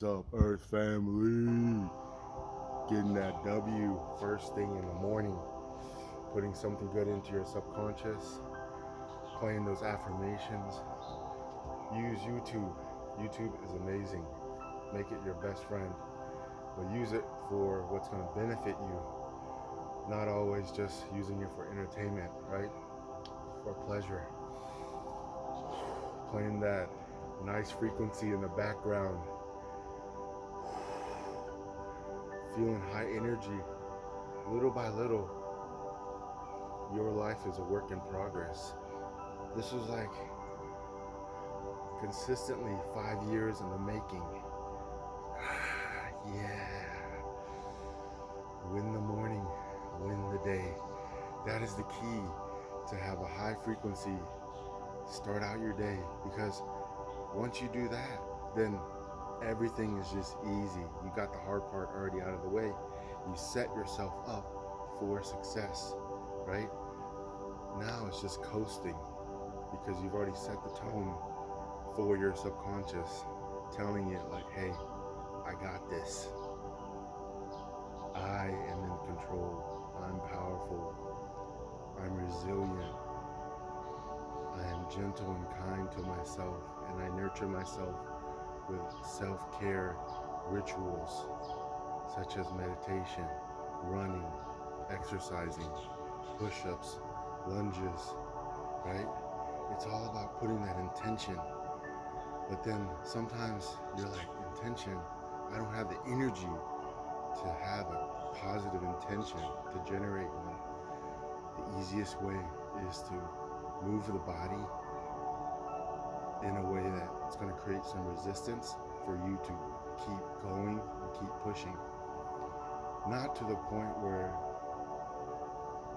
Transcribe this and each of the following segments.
What's up, Earth family? Getting that W first thing in the morning, putting something good into your subconscious, playing those affirmations. Use YouTube. YouTube is amazing. Make it your best friend, but use it for what's going to benefit you, not always just using it for entertainment, right? For pleasure. Playing that nice frequency in the background, feeling high energy. Little by little, your life is a work in progress. This was like consistently 5 years in the making. Yeah. Win the morning, win the day. That is the key, to have a high frequency. Start out your day, because once you do that, then everything is just easy. You got the hard part already out of the way. You set yourself up for success, right? Now it's just coasting, because you've already set the tone for your subconscious, telling it like, hey, I got this. I am in control. I'm powerful. I'm resilient. I am gentle and kind to myself, and I nurture myself with self-care rituals such as meditation, running, exercising, push-ups, lunges, right? It's all about putting that intention. But then sometimes you're like, intention, I don't have the energy to have a positive intention, to generate one. The easiest way is to move the body in a way that it's going to create some resistance for you to keep going and keep pushing. Not to the point where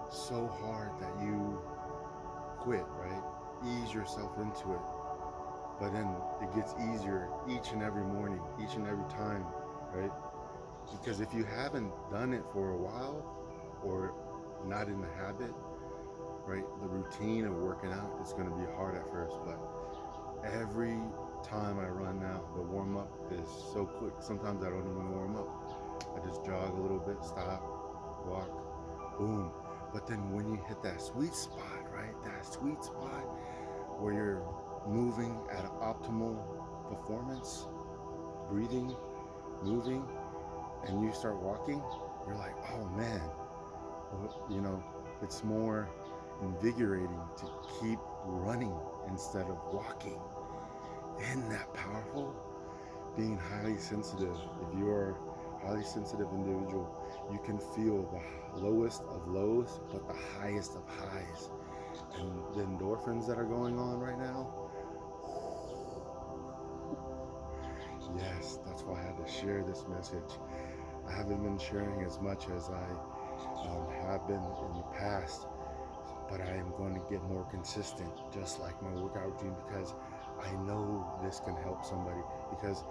so hard that you quit, right? Ease yourself into it. But then it gets easier each and every morning, each and every time, right? Because if you haven't done it for a while, or not in the habit, right, the routine of working out is going to be hard at first. But every time I run now, the warm up is so quick. Sometimes I don't even warm up. I just jog a little bit, stop, walk, boom. But then when you hit that sweet spot, right, that sweet spot where you're moving at an optimal performance, breathing, moving, and you start walking, you're like, oh man, you know, it's more invigorating to keep running instead of walking. Isn't that powerful? Being highly sensitive. If you are a highly sensitive individual, you can feel the lowest of lows, but the highest of highs. And the endorphins that are going on right now, yes, that's why I had to share this message. I haven't been sharing as much as I have been in the past, but I am going to get more consistent, just like my workout routine, because I know this can help somebody, because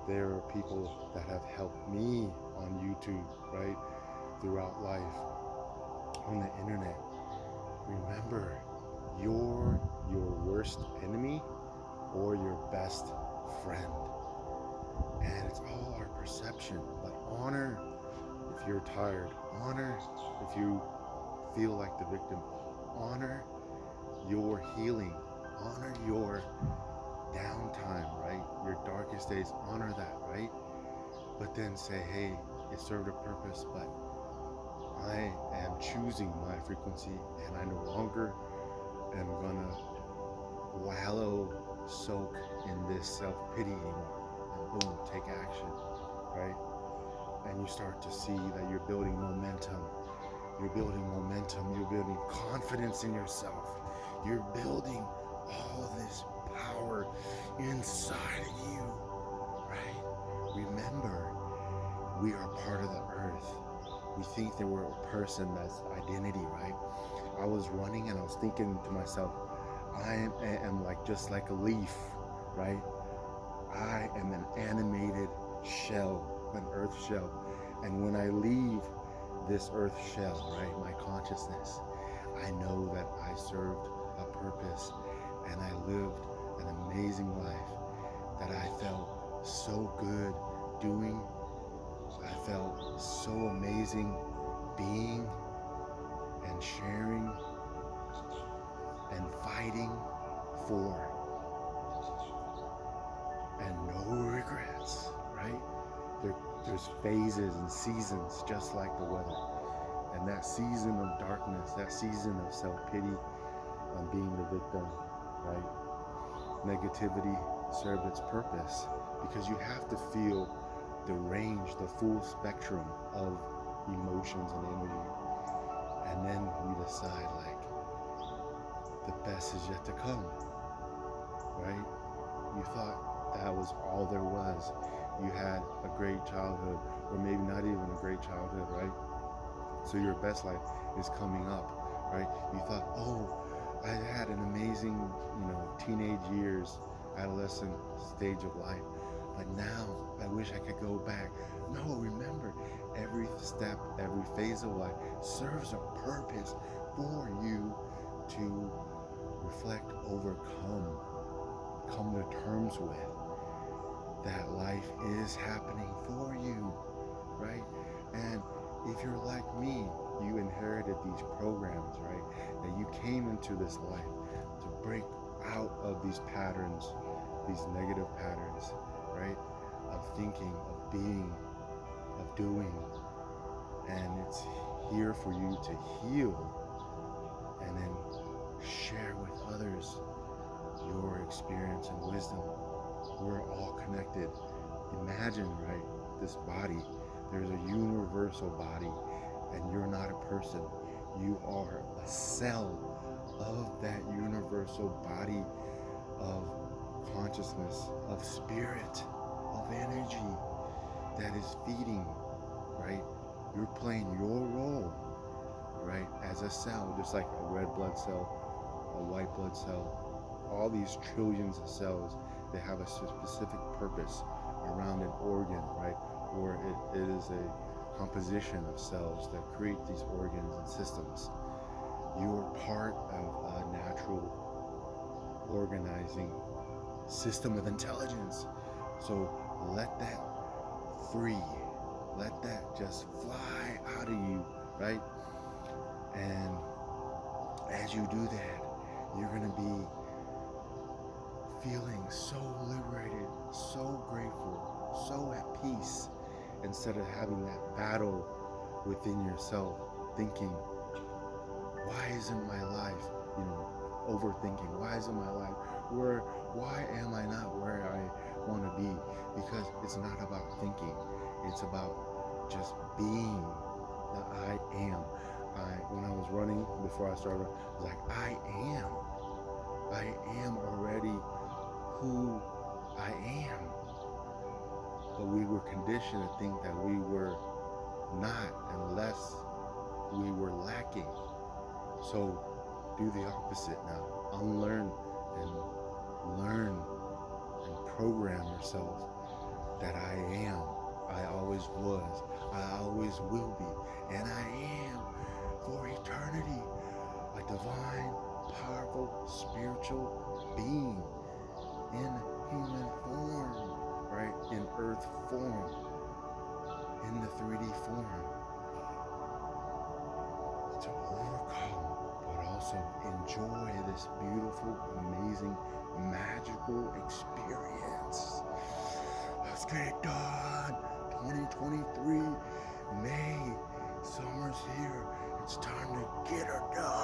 there are people that have helped me on YouTube, right, throughout life, on the internet. Remember, you're your worst enemy or your best friend. And it's all our perception. But honor if you're tired. Honor if you feel like the victim. Honor your healing. Honor your downtime, right? Your darkest days. Honor that, right? But then say, hey, it served a purpose, but I am choosing my frequency, and I no longer am gonna wallow, soak in this self-pity anymore. And boom, take action, right? And you start to see that you're building momentum. You're building momentum. You're building confidence in yourself. You're building all this power inside of you, right? Remember, we are part of the earth. We think that we're a person, that's identity, right? I was running and I was thinking to myself, I am like just like a leaf, right? I am an animated shell, an earth shell. And when I leave this earth shell, right, my consciousness, I know that I served a purpose and I lived an amazing life, that I felt so good doing. I felt so amazing being and sharing and fighting for, and no regrets, right? There's phases and seasons just like the weather. And that season of darkness, that season of self-pity, being the victim, right? Negativity served its purpose because you have to feel the range, the full spectrum of emotions and energy. And then you decide, like, the best is yet to come, right? You thought that was all there was. You had a great childhood, or maybe not even a great childhood, right? So your best life is coming up, right? You thought, oh, I had an amazing, teenage years, adolescent stage of life, but now I wish I could go back. No, remember, every step, every phase of life serves a purpose for you to reflect, overcome, come to terms with that life is happening for you, right? And if you're like me, you inherited these programs, right? That you came into this life to break out of these patterns, these negative patterns, right? Of thinking, of being, of doing. And it's here for you to heal and then share with others your experience and wisdom. We're all connected. Imagine, right, this body. There's a universal body, and you're not a person. You are a cell of that universal body of consciousness, of spirit, of energy that is feeding, right? You're playing your role, right, as a cell, just like a red blood cell, a white blood cell, all these trillions of cells that have a specific purpose around an organ, right? Or it is a composition of cells that create these organs and systems. You're part of a natural organizing system of intelligence. So let that free, let that just fly out of you, right? And as you do that, you're going to be feeling so liberated, so grateful, so at peace, instead of having that battle within yourself, thinking, why isn't my life, overthinking, why isn't my life why am I not where I want to be? Because it's not about thinking, it's about just being the I am. When I was running, before I started, I was like, I am already who I am. But we were conditioned to think that we were not unless we were lacking. So do the opposite now. Unlearn and learn and program yourself that I am, I always was, I always will be, and I am for eternity, a divine, powerful, spiritual being in human form, right? In earth form, in the 3D form, to overcome, but also enjoy this beautiful, amazing, magical experience. Let's get it done. 2023, May, summer's here. It's time to get her done.